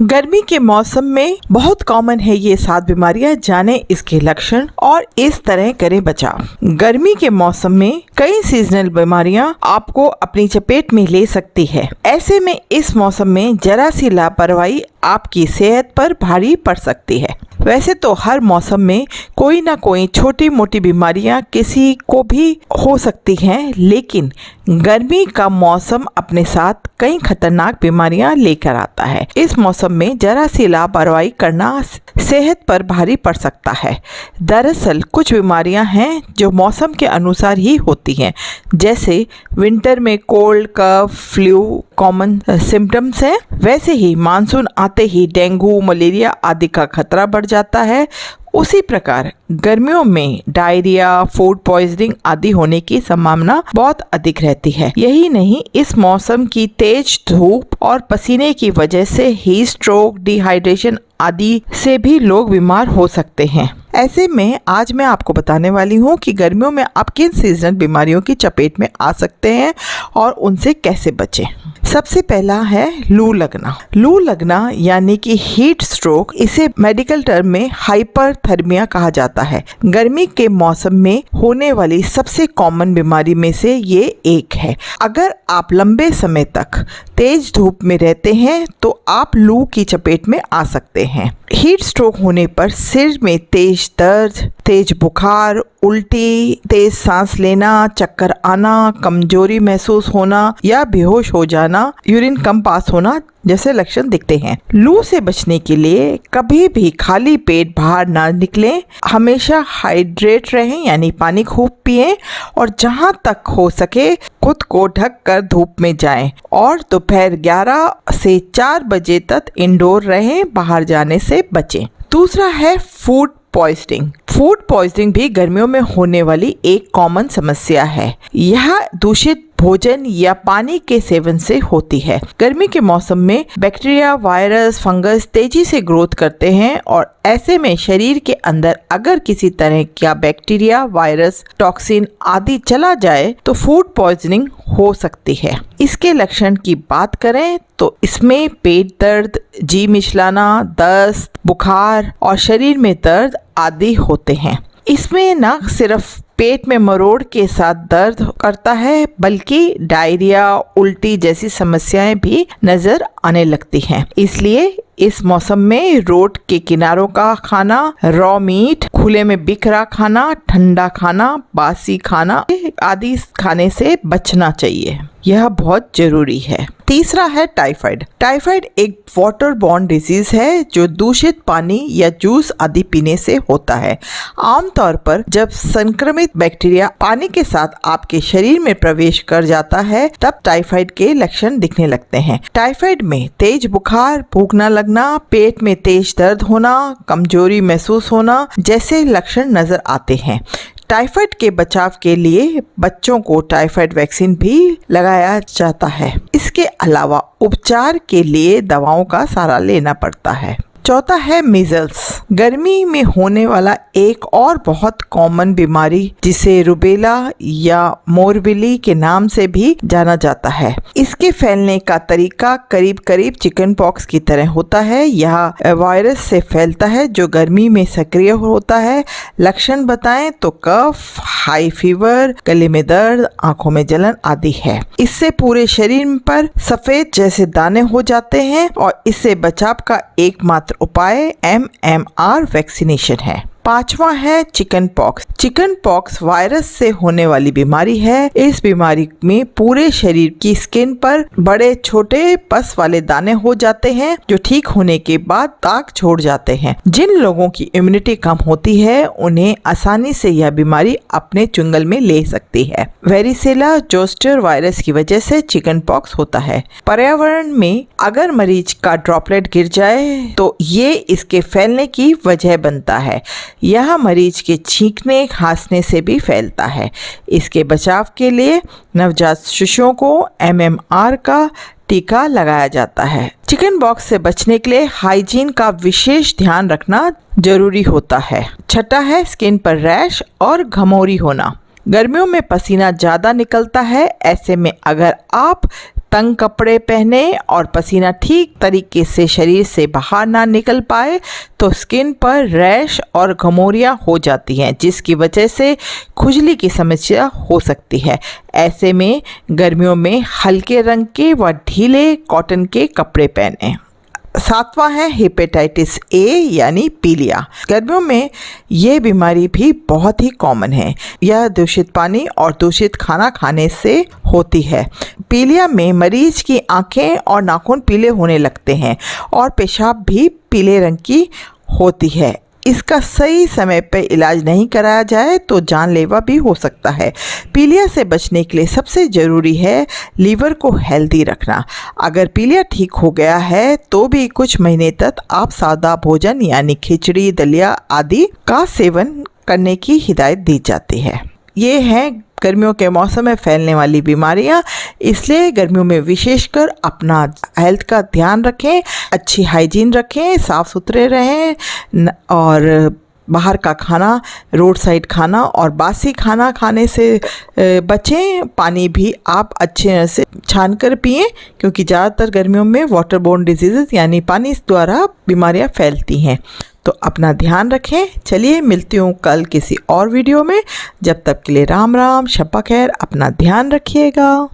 गर्मी के मौसम में बहुत कॉमन है ये 7 बीमारियां। जाने इसके लक्षण और इस तरह करें बचाव। गर्मी के मौसम में कई सीजनल बीमारियां आपको अपनी चपेट में ले सकती है। ऐसे में इस मौसम में जरा सी लापरवाही आपकी सेहत पर भारी पड़ सकती है। वैसे तो हर मौसम में कोई ना कोई छोटी मोटी बीमारियां किसी को भी हो सकती हैं, लेकिन गर्मी का मौसम अपने साथ कई खतरनाक बीमारियां लेकर आता है। इस मौसम में जरा सी लापरवाही करना सेहत पर भारी पड़ सकता है। दरअसल कुछ बीमारियां हैं जो मौसम के अनुसार ही होती हैं। जैसे विंटर में कोल्ड, कफ, फ्लू कॉमन सिम्टम्स हैं, वैसे ही मानसून आते ही डेंगू, मलेरिया आदि का खतरा बढ़ जाता है। उसी प्रकार गर्मियों में डायरिया, फूड पॉइजनिंग आदि होने की संभावना बहुत अधिक रहती है। यही नहीं, इस मौसम की तेज धूप और पसीने की वजह से हीट स्ट्रोक, डिहाइड्रेशन आदि से भी लोग बीमार हो सकते हैं। ऐसे में आज मैं आपको बताने वाली हूँ कि गर्मियों में आप किन सीजनल बीमारियों की चपेट में आ सकते हैं और उनसे कैसे बचें। सबसे पहला है लू लगना। लू लगना यानी कि हीट स्ट्रोक, इसे मेडिकल टर्म में हाइपरथर्मिया कहा जाता है। गर्मी के मौसम में होने वाली सबसे कॉमन बीमारी में से ये एक है। अगर आप लंबे समय तक तेज धूप में रहते हैं तो आप लू की चपेट में आ सकते हैं। हीट स्ट्रोक होने पर सिर में तेज दर्द, तेज बुखार, उल्टी, तेज सांस लेना, चक्कर आना, कमजोरी महसूस होना या बेहोश हो जाना, यूरिन कम पास होना जैसे लक्षण दिखते हैं। लू से बचने के लिए कभी भी खाली पेट बाहर ना निकलें। हमेशा हाइड्रेट रहें यानी पानी खूब पिएं और जहां तक हो सके खुद को ढक कर धूप में जाएं और दोपहर 11 से 4 बजे तक इंडोर रहें, बाहर जाने से बचें। दूसरा है फूड पॉइजनिंग। फूड पॉइजनिंग भी गर्मियों में होने वाली एक कॉमन समस्या है। यह दूषित भोजन या पानी के सेवन से होती है। गर्मी के मौसम में बैक्टीरिया, वायरस, फंगस तेजी से ग्रोथ करते हैं और ऐसे में शरीर के अंदर अगर किसी तरह का बैक्टीरिया, वायरस, टॉक्सिन आदि चला जाए तो फूड पॉइजनिंग हो सकती है। इसके लक्षण की बात करें तो इसमें पेट दर्द, जी मिचलाना, दस्त, बुखार और शरीर में दर्द आदि होते हैं। इसमें न सिर्फ पेट में मरोड़ के साथ दर्द करता है बल्कि डायरिया, उल्टी जैसी समस्याएं भी नजर आने लगती हैं। इसलिए इस मौसम में रोड के किनारों का खाना, रॉ मीट, खुले में बिखरा खाना, ठंडा खाना, बासी खाना आदि खाने से बचना चाहिए। यह बहुत जरूरी है। तीसरा है टाइफाइड। टाइफाइड एक वाटर बॉर्न डिजीज है जो दूषित पानी या जूस आदि पीने से होता है। आमतौर पर जब संक्रमित बैक्टीरिया पानी के साथ आपके शरीर में प्रवेश कर जाता है तब टाइफाइड के लक्षण दिखने लगते हैं। टाइफाइड में तेज बुखार, भूख न लगना, पेट में तेज दर्द होना, कमजोरी महसूस होना जैसे लक्षण नजर आते हैं। टाइफाइड के बचाव के लिए बच्चों को टाइफाइड वैक्सीन भी लगाया जाता है। इसके अलावा उपचार के लिए दवाओं का सहारा लेना पड़ता है। चौथा है मीजल्स। गर्मी में होने वाला एक और बहुत कॉमन बीमारी जिसे रुबेला या मोरबिली के नाम से भी जाना जाता है। इसके फैलने का तरीका करीब करीब चिकन पॉक्स की तरह होता है। यह वायरस से फैलता है जो गर्मी में सक्रिय होता है। लक्षण बताएं तो कफ, हाई फीवर, गले में दर्द, आंखों में जलन आदि है। इससे पूरे शरीर पर सफेद जैसे दाने हो जाते हैं और इससे बचाव का एकमात्र उपाय MMR वैक्सीनेशन है। पांचवा है chicken pox. Chicken pox virus से होने वाली बीमारी है। इस बीमारी में पूरे शरीर की स्किन पर बड़े छोटे पस वाले दाने हो जाते हैं जो ठीक होने के बाद दाग छोड़ जाते हैं। जिन लोगों की इम्यूनिटी कम होती है उन्हें आसानी से यह बीमारी अपने चुंगल में ले सकती है। वेरिसेला जोस्टर वायरस की वजह से चिकन पॉक्स होता है। पर्यावरण में अगर मरीज का ड्रॉपलेट गिर जाए तो ये इसके फैलने की वजह बनता है। यह मरीज के छींकने, खांसने से भी फैलता है। इसके बचाव के लिए नवजात शिशुओं को MMR का टीका लगाया जाता है। चिकन पॉक्स से बचने के लिए हाइजीन का विशेष ध्यान रखना जरूरी होता है। छठा है स्किन पर रैश और घमौरी होना। गर्मियों में पसीना ज्यादा निकलता है। ऐसे में अगर आप तंग कपड़े पहने और पसीना ठीक तरीके से शरीर से बाहर ना निकल पाए तो स्किन पर रैश और घमौरियाँ हो जाती हैं, जिसकी वजह से खुजली की समस्या हो सकती है। ऐसे में गर्मियों में हल्के रंग के व ढीले कॉटन के कपड़े पहनें। 7वां है हेपेटाइटिस ए यानी पीलिया। गर्मियों में ये बीमारी भी बहुत ही कॉमन है। यह दूषित पानी और दूषित खाना खाने से होती है। पीलिया में मरीज की आंखें और नाखून पीले होने लगते हैं और पेशाब भी पीले रंग की होती है। इसका सही समय पर इलाज नहीं कराया जाए तो जानलेवा भी हो सकता है। पीलिया से बचने के लिए सबसे ज़रूरी है लीवर को हेल्दी रखना। अगर पीलिया ठीक हो गया है तो भी कुछ महीने तक आप सादा भोजन यानी खिचड़ी, दलिया आदि का सेवन करने की हिदायत दी जाती है। ये हैं गर्मियों के मौसम में फैलने वाली बीमारियां, इसलिए गर्मियों में विशेषकर अपना हेल्थ का ध्यान रखें, अच्छी हाइजीन रखें, साफ़ सुथरे रहें और बाहर का खाना, रोड साइड खाना और बासी खाना खाने से बचें। पानी भी आप अच्छे तरह से छान कर पिएं, क्योंकि ज़्यादातर गर्मियों में वाटर बोर्न डिजीज़ यानी पानी द्वारा बीमारियां फैलती हैं। तो अपना ध्यान रखें। चलिए मिलती हूँ कल किसी और वीडियो में। जब तक के लिए राम राम, शब्बा खैर, अपना ध्यान रखिएगा।